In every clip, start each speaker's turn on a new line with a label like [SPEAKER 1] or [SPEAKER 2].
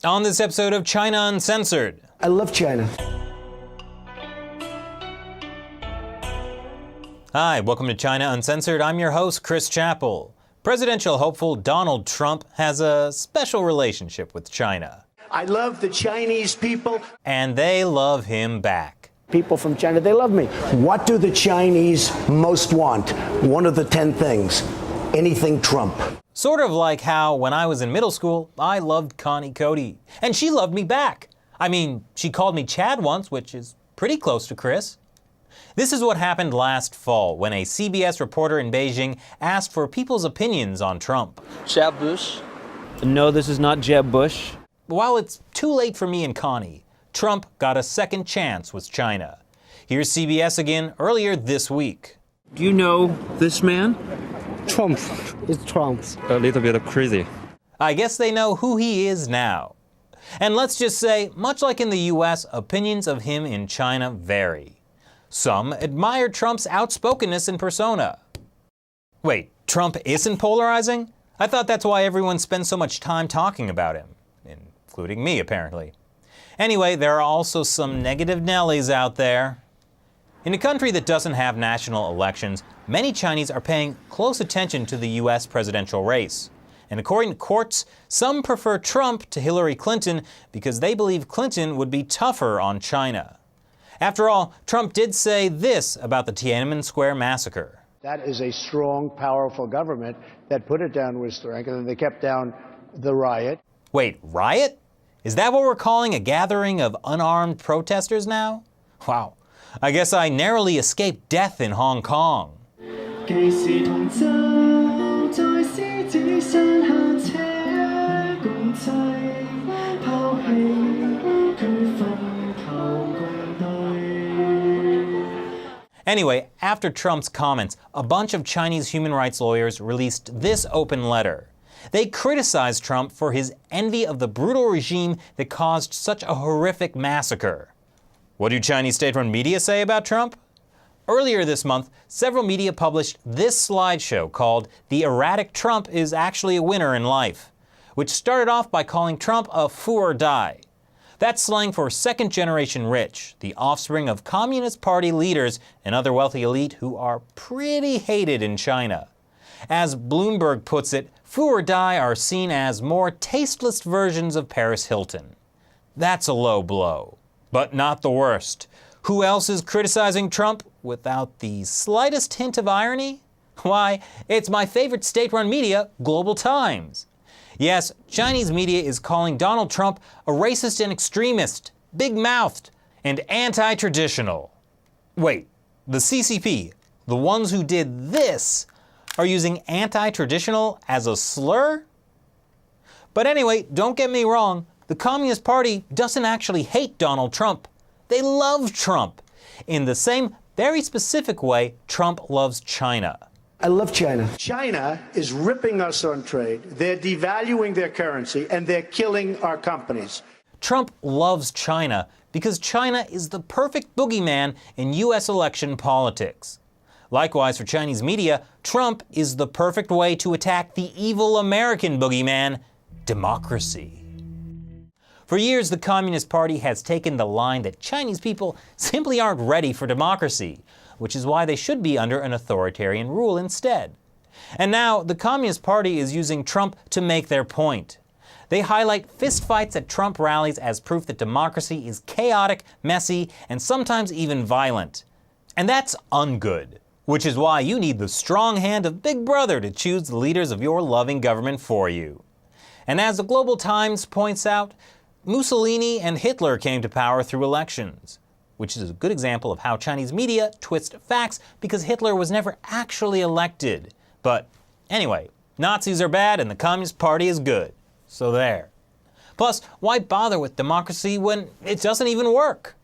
[SPEAKER 1] On this episode of China Uncensored.
[SPEAKER 2] I love China.
[SPEAKER 1] Hi, welcome to China Uncensored. I'm your host, Chris Chappell. Presidential hopeful Donald Trump has a special relationship with China.
[SPEAKER 2] I love the Chinese people.
[SPEAKER 1] And they love him back.
[SPEAKER 2] People from China, they love me. What do the Chinese most want? One of the 10 things. Anything Trump.
[SPEAKER 1] Sort of like how when I was in middle school, I loved Connie Cody. And she loved me back. I mean, she called me Chad once, which is pretty close to Chris. This is what happened last fall when a CBS reporter in Beijing asked for people's opinions on Trump.
[SPEAKER 3] Jeb Bush?
[SPEAKER 4] No, this is not Jeb Bush.
[SPEAKER 1] While it's too late for me and Connie, Trump got a second chance with China. Here's CBS again earlier this week.
[SPEAKER 4] Do you know this man?
[SPEAKER 5] Trump. It's Trump.
[SPEAKER 6] A little bit crazy.
[SPEAKER 1] I guess they know who he is now. And let's just say, much like in the US, opinions of him in China vary. Some admire Trump's outspokenness and persona. Wait, Trump isn't polarizing? I thought that's why everyone spends so much time talking about him, including me apparently. Anyway, there are also some negative Nellies out there. In a country that doesn't have national elections, many Chinese are paying close attention to the US presidential race. And according to courts, some prefer Trump to Hillary Clinton because they believe Clinton would be tougher on China. After all, Trump did say this about the Tiananmen Square massacre.
[SPEAKER 7] That is a strong, powerful government that put it down with strength, and they kept down the riot.
[SPEAKER 1] Wait, riot? Is that what we're calling a gathering of unarmed protesters now? Wow. I guess I narrowly escaped death in Hong Kong. Anyway, after Trump's comments, a bunch of Chinese human rights lawyers released this open letter. They criticized Trump for his envy of the brutal regime that caused such a horrific massacre. What do Chinese state-run media say about Trump? Earlier this month, several media published this slideshow called "The Erratic Trump is Actually a Winner in Life," which started off by calling Trump a foo or die. That's slang for second-generation rich, the offspring of Communist Party leaders and other wealthy elite who are pretty hated in China. As Bloomberg puts it, foo or die are seen as more tasteless versions of Paris Hilton. That's a low blow. But not the worst. Who else is criticizing Trump without the slightest hint of irony? Why, it's my favorite state-run media, Global Times. Yes, Chinese media is calling Donald Trump a racist and extremist, big-mouthed, and anti-traditional. Wait, the CCP, the ones who did this, are using anti-traditional as a slur? But anyway, don't get me wrong. The Communist Party doesn't actually hate Donald Trump. They love Trump. In the same very specific way Trump loves China.
[SPEAKER 2] I love China.
[SPEAKER 7] China is ripping us on trade. They're devaluing their currency, and they're killing our companies.
[SPEAKER 1] Trump loves China because China is the perfect boogeyman in US election politics. Likewise, for Chinese media, Trump is the perfect way to attack the evil American boogeyman, democracy. For years, the Communist Party has taken the line that Chinese people simply aren't ready for democracy, which is why they should be under an authoritarian rule instead. And now, the Communist Party is using Trump to make their point. They highlight fistfights at Trump rallies as proof that democracy is chaotic, messy, and sometimes even violent. And that's ungood, which is why you need the strong hand of Big Brother to choose the leaders of your loving government for you. And as the Global Times points out, Mussolini and Hitler came to power through elections, which is a good example of how Chinese media twist facts because Hitler was never actually elected. But anyway, Nazis are bad and the Communist Party is good. So there. Plus, why bother with democracy when it doesn't even work?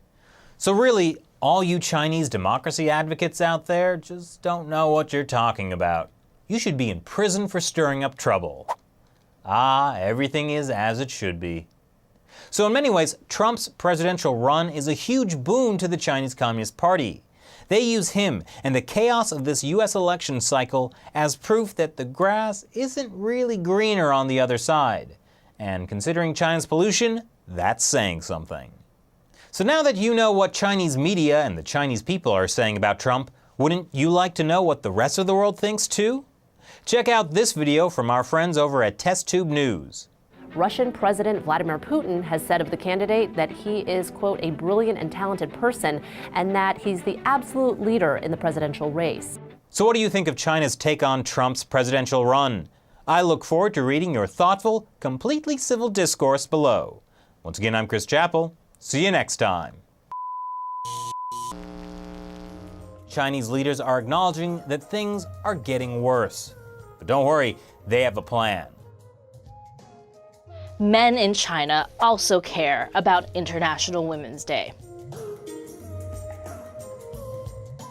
[SPEAKER 1] So really, all you Chinese democracy advocates out there just don't know what you're talking about. You should be in prison for stirring up trouble. Ah, everything is as it should be. So in many ways, Trump's presidential run is a huge boon to the Chinese Communist Party. They use him and the chaos of this US election cycle as proof that the grass isn't really greener on the other side. And considering China's pollution, that's saying something. So now that you know what Chinese media and the Chinese people are saying about Trump, wouldn't you like to know what the rest of the world thinks too? Check out this video from our friends over at TestTube News.
[SPEAKER 3] Russian President Vladimir Putin has said of the candidate that he is, quote, a brilliant and talented person, and that he's the absolute leader in the presidential race.
[SPEAKER 1] So what do you think of China's take on Trump's presidential run? I look forward to reading your thoughtful, completely civil discourse below. Once again, I'm Chris Chappell. See you next time. Chinese leaders are acknowledging that things are getting worse. But don't worry, they have a plan.
[SPEAKER 6] Men in China also care about International Women's Day.